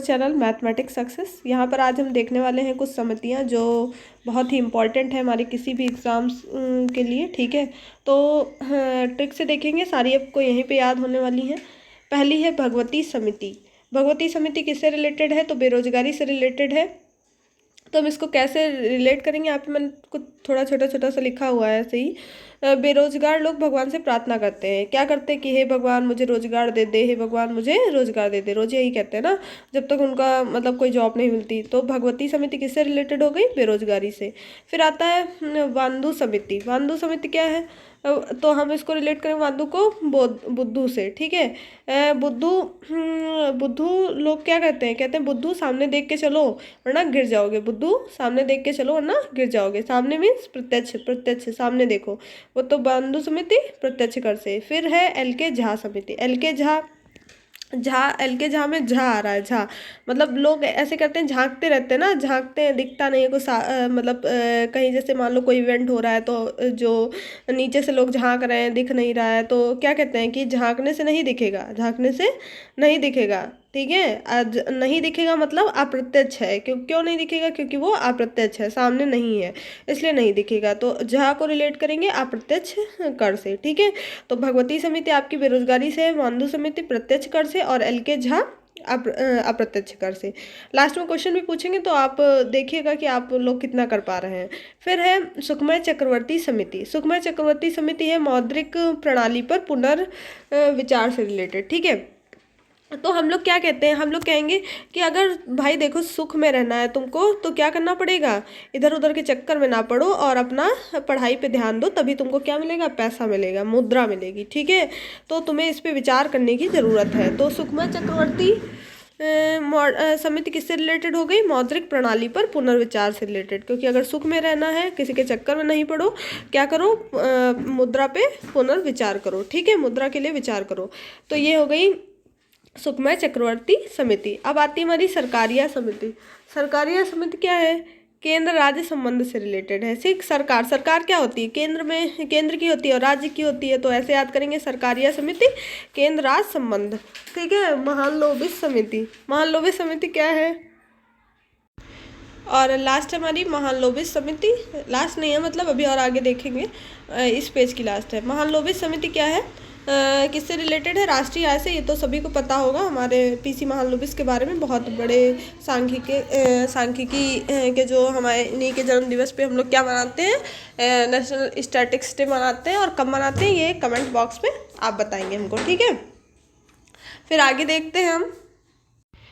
Channel mathematics success. यहाँ पर आज हम देखने वाले हैं कुछ समितियाँ जो बहुत ही इम्पॉर्टेंट है हमारे किसी भी एग्ज़ाम्स के लिए। ठीक है, तो ट्रिक से देखेंगे, सारी आपको यहीं पे याद होने वाली हैं। पहली है भगवती समिति। भगवती समिति किससे रिलेटेड है? तो बेरोजगारी से रिलेटेड है। तो हम इसको कैसे रिलेट करेंगे? यहाँ पे मैंने कुछ थोड़ा छोटा छोटा सा लिखा हुआ है ऐसे ही। बेरोजगार लोग भगवान से प्रार्थना करते हैं, क्या करते हैं कि हे भगवान मुझे रोजगार दे दे, हे भगवान मुझे रोजगार दे दे, रोज यही कहते हैं ना, जब तक उनका मतलब कोई जॉब नहीं मिलती। तो भगवती समिति किससे रिलेटेड हो गई? बेरोजगारी से। फिर आता है वांदू समिति। वांदू समिति क्या है? तो हम इसको रिलेट करें वांदू को बुद्धू से। ठीक है, बुद्धू लोग क्या कहते हैं? कहते हैं बुद्धू सामने देख के चलो वरना गिर जाओगे। बुद्धू सामने देख के चलो वरना गिर जाओगे। सामने मीन्स प्रत्यक्ष, प्रत्यक्ष सामने देखो। वो तो बंधु समिति प्रत्यक्ष कर से। फिर है एल के झा समिति। एल के झा, एल के झा में झा आ रहा है। झा मतलब लोग ऐसे करते हैं, झांकते रहते हैं ना, झांकते हैं, दिखता नहीं है कुछ मतलब कहीं जैसे मान लो कोई इवेंट हो रहा है तो जो नीचे से लोग झांक रहे हैं, दिख नहीं रहा है, तो क्या कहते हैं कि झांकने से नहीं दिखेगा, झांकने से नहीं दिखेगा। ठीक है, आज नहीं दिखेगा मतलब अप्रत्यक्ष है। क्यों नहीं दिखेगा? क्योंकि वो अप्रत्यक्ष है, सामने नहीं है, इसलिए नहीं दिखेगा। तो झा को रिलेट करेंगे अप्रत्यक्ष कर से। ठीक है, तो भगवती समिति आपकी बेरोजगारी से है, मानदू समिति प्रत्यक्ष कर से, और एल के झा अप्रत्यक्ष कर से। लास्ट में क्वेश्चन भी पूछेंगे तो आप देखिएगा कि आप लोग कितना कर पा रहे हैं। फिर है सुखमय चक्रवर्ती समिति। सुखमय चक्रवर्ती समिति है मौद्रिक प्रणाली पर पुनर्विचार से रिलेटेड। ठीक है, तो हम लोग क्या कहते हैं? हम लोग कहेंगे कि अगर भाई देखो सुख में रहना है तुमको तो क्या करना पड़ेगा? इधर उधर के चक्कर में ना पड़ो और अपना पढ़ाई पे ध्यान दो, तभी तुमको क्या मिलेगा? पैसा मिलेगा, मुद्रा मिलेगी। ठीक है, तो तुम्हें इस पे विचार करने की ज़रूरत है। तो सुखमय चक्रवर्ती समिति किससे रिलेटेड हो गई? मौद्रिक प्रणाली पर पुनर्विचार से रिलेटेड। क्योंकि अगर सुख में रहना है, किसी के चक्कर में नहीं पड़ो, क्या करो? मुद्रा पे पुनर्विचार करो। ठीक है, मुद्रा के लिए विचार करो। तो ये हो गई सुखमय चक्रवर्ती समिति। अब आती है हमारी सरकारिया समिति। सरकारिया समिति क्या है? केंद्र राज्य संबंध से रिलेटेड है। सिर्फ सरकार, सरकार क्या होती है? केंद्र में केंद्र की होती है और राज्य की होती है। तो ऐसे याद करेंगे, सरकारिया समिति केंद्र राज्य संबंध। ठीक है, महालोबित समिति। महालोबित समिति क्या है? और लास्ट हमारी महालोबित समिति, लास्ट नहीं है मतलब अभी और आगे देखेंगे, इस पेज की लास्ट है। महालोबित समिति क्या है? किससे रिलेटेड है? राष्ट्रीय आय से। ये तो सभी को पता होगा, हमारे पीसी महालनोबिस के बारे में बहुत बड़े सांख्यिकी के जो हमारे इन्हीं के जन्म दिवस पे हम लोग क्या मनाते हैं? नेशनल स्टैटिस्टिक्स डे मनाते हैं। और कब मनाते हैं ये कमेंट बॉक्स में आप बताएंगे हमको। ठीक है, फिर आगे देखते हैं हम।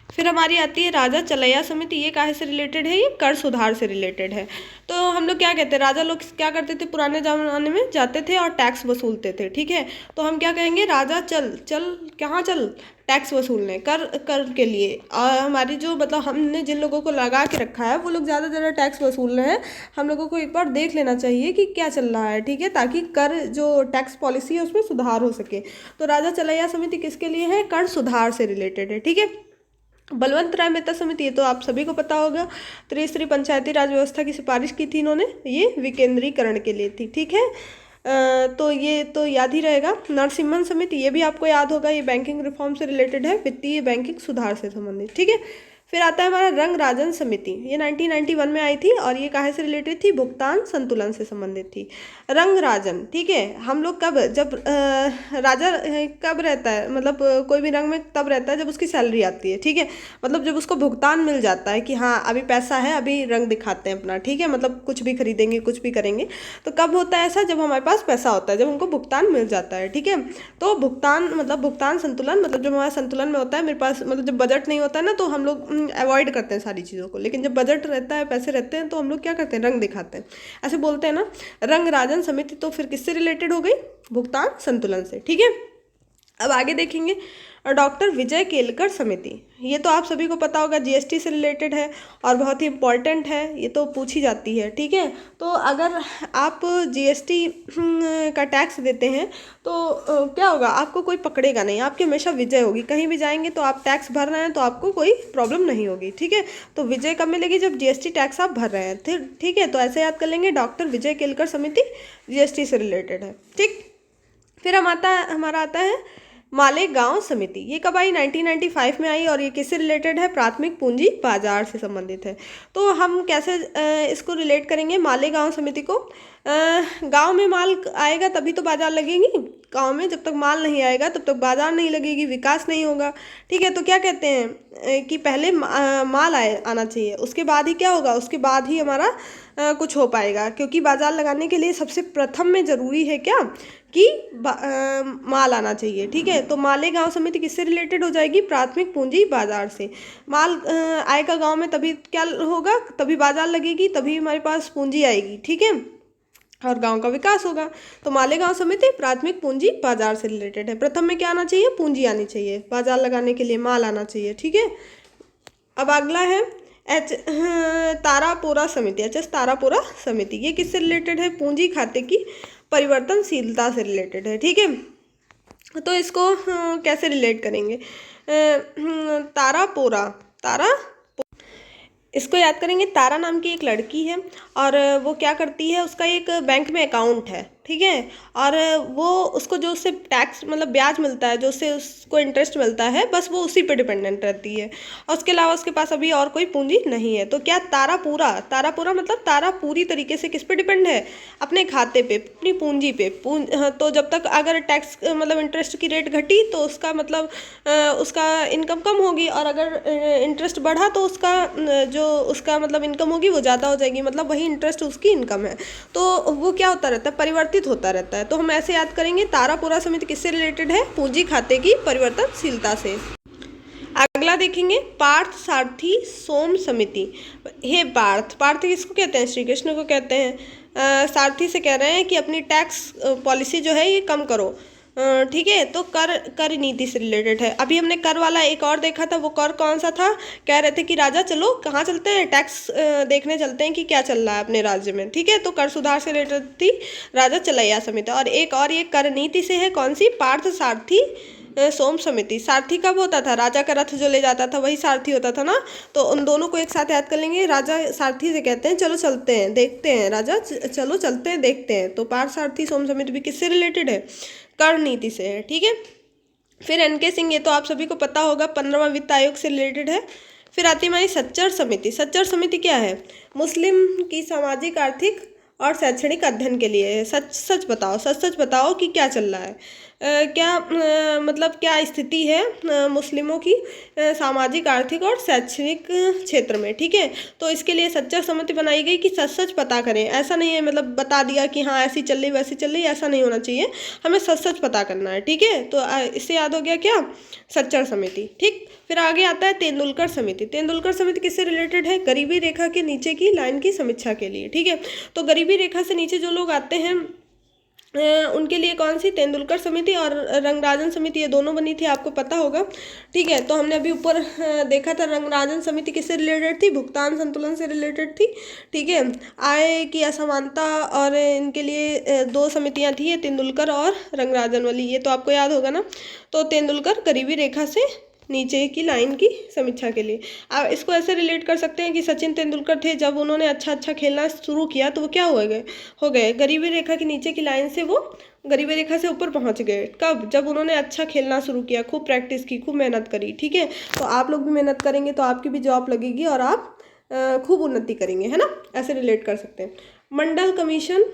फिर हमारी आती है राजा चलैया समिति। ये काहे से रिलेटेड है? ये कर सुधार से रिलेटेड है। तो हम लोग क्या कहते हैं? राजा लोग क्या करते थे पुराने जमाने में? जाते थे और टैक्स वसूलते थे। ठीक है, तो हम क्या कहेंगे? राजा चल चल, कहाँ चल? टैक्स वसूलने, कर के लिए। और हमारी जो मतलब हमने जिन लोगों को लगा के रखा है वो लोग ज़्यादा ज़्यादा टैक्स वसूल रहे हैं। हम लोगों को एक बार देख लेना चाहिए कि क्या चल रहा है। ठीक है, ताकि कर जो टैक्स पॉलिसी है उसमें सुधार हो सके। तो राजा चलैया समिति किसके लिए है? कर सुधार से रिलेटेड है। ठीक है, बलवंत राय मेहता समिति, ये तो आप सभी को पता होगा, त्रिस्तरीय पंचायती राज व्यवस्था की सिफारिश की थी इन्होंने, ये विकेंद्रीकरण के लिए थी। ठीक है, तो ये तो याद ही रहेगा। नरसिम्हन समिति, ये भी आपको याद होगा, ये बैंकिंग रिफॉर्म से रिलेटेड है, वित्तीय बैंकिंग सुधार से संबंधित। ठीक है, फिर आता है हमारा रंग राजन समिति। ये 1991 में आई थी और ये काहे से रिलेटेड थी? भुगतान संतुलन से संबंधित थी। रंग राजन, ठीक है, हम लोग कब, जब राजा कब रहता है, मतलब कोई भी रंग में तब रहता है जब उसकी सैलरी आती है। ठीक है, मतलब जब उसको भुगतान मिल जाता है कि हाँ अभी पैसा है, अभी रंग दिखाते हैं अपना। ठीक है, मतलब कुछ भी खरीदेंगे, कुछ भी करेंगे। तो कब होता है ऐसा? जब हमारे पास पैसा होता है, जब उनको भुगतान मिल जाता है। ठीक है, तो भुगतान मतलब भुगतान संतुलन, मतलब जब हमारा संतुलन में होता है, मेरे पास मतलब जब बजट नहीं होता है ना तो हम लोग अवॉइड करते हैं सारी चीज़ों को। लेकिन जब बजट रहता है, पैसे रहते हैं, तो हम लोग क्या करते हैं? रंग दिखाते हैं, ऐसे बोलते हैं ना, रंग राजन समिति। तो फिर किससे रिलेटेड हो गई? भुगतान संतुलन से। ठीक है, अब आगे देखेंगे डॉक्टर विजय केलकर समिति। ये तो आप सभी को पता होगा, जीएसटी से रिलेटेड है और बहुत ही इम्पॉर्टेंट है, ये तो पूछी जाती है। ठीक है, तो अगर आप जीएसटी का टैक्स देते हैं तो क्या होगा? आपको कोई पकड़ेगा नहीं, आपकी हमेशा विजय होगी। कहीं भी जाएंगे तो आप टैक्स भर रहे हैं तो आपको कोई प्रॉब्लम नहीं होगी। ठीक है, तो विजय कब मिलेगी? जब जीएसटी टैक्स आप भर रहे हैं। ठीक है, तो ऐसे याद कर लेंगे, डॉक्टर विजय केलकर समिति जीएसटी से रिलेटेड है। ठीक, फिर हमारा आता है मालेगांव समिति ये कब आई? 1995 में आई और ये किससे रिलेटेड है? प्राथमिक पूंजी बाजार से संबंधित है। तो हम कैसे इसको रिलेट करेंगे मालेगांव समिति को? गांव में माल आएगा तभी तो बाजार लगेगी। गांव में जब तक माल नहीं आएगा तब तक बाजार नहीं लगेगी, विकास नहीं होगा। ठीक है, तो क्या कहते हैं कि पहले माल आना चाहिए, उसके बाद ही क्या होगा? उसके बाद ही हमारा कुछ हो पाएगा, क्योंकि बाजार लगाने के लिए सबसे प्रथम में ज़रूरी है क्या कि माल आना चाहिए। ठीक है, तो मालेगांव समिति किससे रिलेटेड हो जाएगी? प्राथमिक पूंजी बाजार से। माल आएगा गांव में तभी क्या होगा? तभी बाजार लगेगी, तभी हमारे पास पूंजी आएगी। ठीक है, और गांव का विकास होगा। तो मालेगांव समिति प्राथमिक पूंजी बाजार से रिलेटेड है। प्रथम में क्या आना चाहिए? पूंजी आनी चाहिए, बाजार लगाने के लिए माल आना चाहिए। ठीक है, अब अगला है तारापोरा समिति। तारापोरा समिति ये किससे रिलेटेड है? पूंजी खाते की परिवर्तनशीलता से रिलेटेड है। ठीक है, तो इसको कैसे रिलेट करेंगे? इसको याद करेंगे। तारा नाम की एक लड़की है और वो क्या करती है, उसका एक बैंक में अकाउंट है। ठीक है, और वो उसको जो उससे टैक्स मतलब ब्याज मिलता है, जो उससे उसको इंटरेस्ट मिलता है, बस वो उसी पे डिपेंडेंट रहती है और उसके अलावा उसके पास अभी और कोई पूंजी नहीं है। तो क्या तारापुरा मतलब तारा पूरी तरीके से किस पे डिपेंड है? अपने खाते पे, अपनी पूंजी पे। तो जब तक अगर टैक्स मतलब इंटरेस्ट की रेट घटी तो उसका मतलब उसका इनकम कम होगी, और अगर इंटरेस्ट बढ़ा तो उसका मतलब इनकम होगी वो ज़्यादा हो जाएगी, मतलब वही इंटरेस्ट उसकी इनकम है। तो वो क्या होता रहता है? परिवर्तित होता रहता है। तो हम ऐसे याद करेंगे, तारापुरा समिति किससे रिलेटेड है? पूंजी खाते की परिवर्तनशीलता से। अगला देखेंगे पार्थ सारथी सोम समिति। हे पार्थ किसको कहते हैं? श्री कृष्ण को कहते हैं। सारथी से कह रहे हैं कि अपनी टैक्स पॉलिसी जो है ये कम करो। ठीक है, तो कर नीति से रिलेटेड है। अभी हमने कर वाला एक और देखा था, वो कर कौन सा था? कह रहे थे कि राजा चलो कहाँ चलते हैं? टैक्स देखने चलते हैं कि क्या चल रहा है अपने राज्य में। ठीक है, तो कर सुधार से रिलेटेड थी राजा चलैया समिति। और एक और ये कर नीति से है, कौन सी? पार्थ सारथी सोम समिति। सारथी कब होता था? राजा का रथ जो ले जाता था वही सारथी होता था ना। तो उन दोनों को एक साथ याद कर लेंगे। राजा सारथी से कहते हैं चलो चलते हैं देखते हैं, राजा चलो चलते हैं देखते हैं। तो पार्थ सारथी सोम समिति भी किससे रिलेटेड है? कर नीति से है। ठीक है, फिर एनके सिंह, ये तो आप सभी को पता होगा, 15वां वित्त आयोग से रिलेटेड है। फिर आती है हमारी सच्चर समिति। सच्चर समिति क्या है? मुस्लिम की सामाजिक, आर्थिक और शैक्षणिक अध्ययन के लिए। सच बताओ कि क्या चल रहा है, मतलब क्या स्थिति है मुस्लिमों की सामाजिक, आर्थिक और शैक्षणिक क्षेत्र में। ठीक है, तो इसके लिए सच्चर समिति बनाई गई कि सच पता करें। ऐसा नहीं है मतलब बता दिया कि हाँ ऐसी चल रही वैसी चल रही, ऐसा नहीं होना चाहिए, हमें सच पता करना है। ठीक है, तो इससे याद हो गया क्या? सच्चर समिति। ठीक, फिर आगे आता है तेंदुलकर समिति। तेंदुलकर समिति किससे रिलेटेड है? गरीबी रेखा के नीचे की लाइन की समीक्षा के लिए। ठीक है, तो गरीबी रेखा से नीचे जो लोग आते हैं उनके लिए कौन सी? तेंदुलकर समिति और रंगराजन समिति, ये दोनों बनी थी, आपको पता होगा। ठीक है, तो हमने अभी ऊपर देखा था रंगराजन समिति किससे रिलेटेड थी? भुगतान संतुलन से रिलेटेड थी। ठीक है, आय की असमानता और इनके लिए दो समितियां थी, तेंदुलकर और रंगराजन वाली, ये तो आपको याद होगा ना। तो तेंदुलकर गरीबी रेखा से नीचे की लाइन की समीक्षा के लिए। आप इसको ऐसे रिलेट कर सकते हैं कि सचिन तेंदुलकर थे, जब उन्होंने अच्छा खेलना शुरू किया तो वो क्या हो गए गरीबी रेखा के नीचे की लाइन से वो गरीबी रेखा से ऊपर पहुंच गए। कब? जब उन्होंने अच्छा खेलना शुरू किया, खूब प्रैक्टिस की, खूब मेहनत करी। ठीक है, तो आप लोग भी मेहनत करेंगे तो आपकी भी जॉब लगेगी और आप खूब उन्नति करेंगे, है ना। ऐसे रिलेट कर सकते हैं। मंडल कमीशन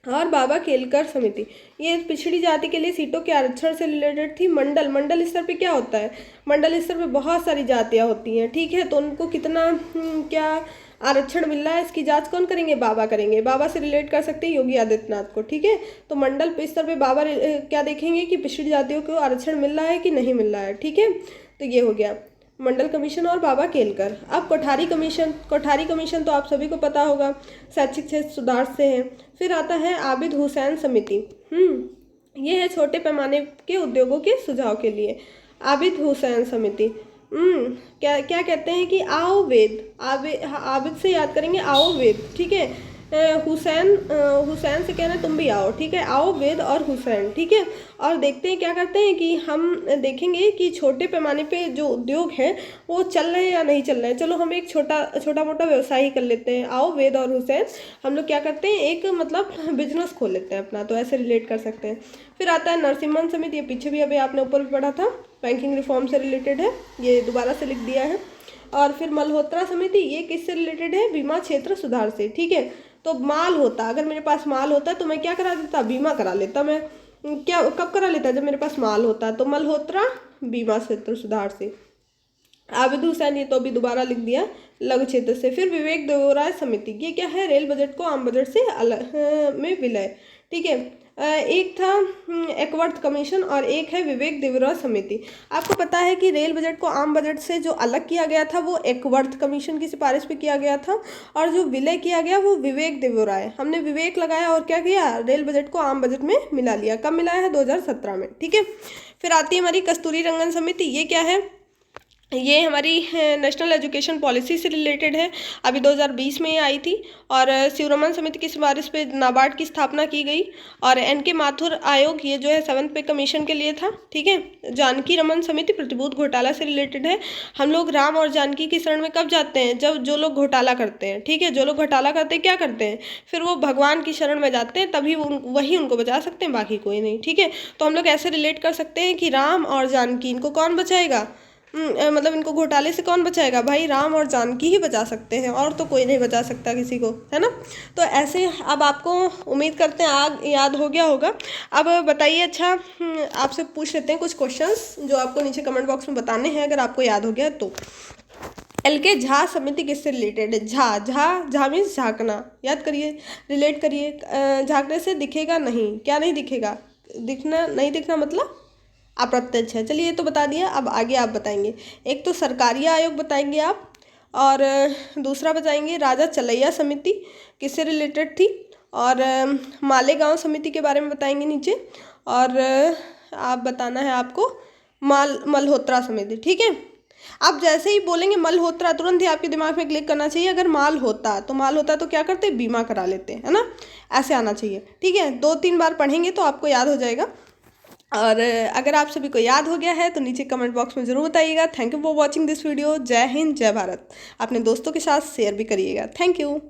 और बाबा केलकर समिति, ये पिछड़ी जाति के लिए सीटों के आरक्षण से रिलेटेड थी। मंडल स्तर पे क्या होता है? मंडल स्तर पे बहुत सारी जातियां होती हैं। ठीक है, तो उनको कितना क्या आरक्षण मिल रहा है, इसकी जांच कौन करेंगे? बाबा करेंगे। बाबा से रिलेट कर सकते हैं योगी आदित्यनाथ को। ठीक है, तो मंडल स्तर पे बाबा क्या देखेंगे कि पिछड़ी जातियों को आरक्षण मिल रहा है कि नहीं मिल रहा है। ठीक है, तो ये हो गया मंडल कमीशन और बाबा केलकर। अब कोठारी कमीशन तो आप सभी को पता होगा, शैक्षिक क्षेत्र सुधार से है। फिर आता है आबिद हुसैन समिति। ये है छोटे पैमाने के उद्योगों के सुझाव के लिए। आबिद हुसैन समिति क्या कहते हैं कि आओ वेद, आबिद से याद करेंगे आओ वेद। ठीक है, हुसैन से कहना है तुम भी आओ, ठीक है, आओ वेद और हुसैन, ठीक है। और देखते हैं क्या करते हैं कि हम देखेंगे कि छोटे पैमाने पे जो उद्योग है वो चल रहे हैं या नहीं चल रहे हैं। चलो हम एक छोटा मोटा व्यवसाय ही कर लेते हैं। आओ वेद और हुसैन, हम लोग क्या करते हैं, एक मतलब बिजनेस खोल लेते हैं अपना, तो ऐसे रिलेट कर सकते हैं। फिर आता है नरसिम्हन समिति, ये पीछे भी अभी आपने ऊपर भी पढ़ा था, बैंकिंग रिफॉर्म से रिलेटेड है, ये दोबारा से लिख दिया है। और फिर मल्होत्रा समिति, ये किससे रिलेटेड है, बीमा क्षेत्र सुधार से, ठीक है। तो माल होता, अगर मेरे पास माल होता तो मैं क्या करा देता, बीमा करा लेता। मैं क्या कब करा लेता, जब मेरे पास माल होता। तो मल्होत्रा बीमा क्षेत्र सुधार से। आबिद हुसैन, ये तो अभी दोबारा लिख दिया, लघु क्षेत्र से। फिर विवेक देवराय समिति, ये क्या है, रेल बजट को आम बजट से अलग में विलय, ठीक है। एक था एकवर्थ कमीशन और एक है विवेक देवराय समिति। आपको पता है कि रेल बजट को आम बजट से जो अलग किया गया था वो एकवर्थ कमीशन की सिफारिश पे किया गया था, और जो विलय किया गया वो विवेक देवराय। हमने विवेक लगाया और क्या किया, रेल बजट को आम बजट में मिला लिया। कब मिलाया है, 2017 में, ठीक है। फिर आती है हमारी कस्तूरी रंगन समिति, ये क्या है, ये हमारी नेशनल एजुकेशन पॉलिसी से रिलेटेड है, अभी 2020 में ये आई थी। और शिवरमन समिति की सिफारिश पे नाबार्ड की स्थापना की गई। और एन.के. माथुर आयोग, ये जो है 7th पे कमीशन के लिए था, ठीक है। जानकी रमन समिति प्रतिभूत घोटाला से रिलेटेड है। हम लोग राम और जानकी की शरण में कब जाते हैं, जब जो लोग घोटाला करते हैं, ठीक है। जो लोग घोटाला करते हैं क्या करते हैं, फिर वो भगवान की शरण में जाते हैं, तभी वही उनको बचा सकते हैं, बाकी कोई नहीं, ठीक है। तो हम लोग ऐसे रिलेट कर सकते हैं कि राम और जानकी, इनको कौन बचाएगा, मतलब इनको घोटाले से कौन बचाएगा, भाई राम और जानकी ही बचा सकते हैं, और तो कोई नहीं बचा सकता किसी को, है ना। तो ऐसे अब आपको उम्मीद करते हैं याद हो गया होगा। अब बताइए, अच्छा आपसे पूछ लेते हैं कुछ क्वेश्चंस जो आपको नीचे कमेंट बॉक्स में बताने हैं, अगर आपको याद हो गया तो। एल.के. झा समिति किससे रिलेटेड है, झा मीन्स झांकना, याद करिए, रिलेट करिए। झांकने से दिखेगा नहीं, क्या नहीं दिखेगा, दिखना नहीं दिखना मतलब अप्रत्यक्ष है। चलिए ये तो बता दिया, अब आगे आप बताएंगे। एक तो सरकारी आयोग बताएंगे आप, और दूसरा बताएंगे राजा चलैया समिति किससे रिलेटेड थी, और मालेगांव समिति के बारे में बताएंगे नीचे। और आप बताना है आपको मल्होत्रा समिति, ठीक है। आप जैसे ही बोलेंगे मल्होत्रा, तुरंत ही आपके दिमाग में क्लिक करना चाहिए, अगर माल होता तो क्या करते, बीमा करा लेते, है ना, ऐसे आना चाहिए, ठीक है। 2-3 बार पढ़ेंगे तो आपको याद हो जाएगा। और अगर आप सभी को याद हो गया है तो नीचे कमेंट बॉक्स में ज़रूर बताइएगा। Thank you for watching this video. जय हिंद, जय भारत। अपने दोस्तों के साथ शेयर भी करिएगा। Thank you.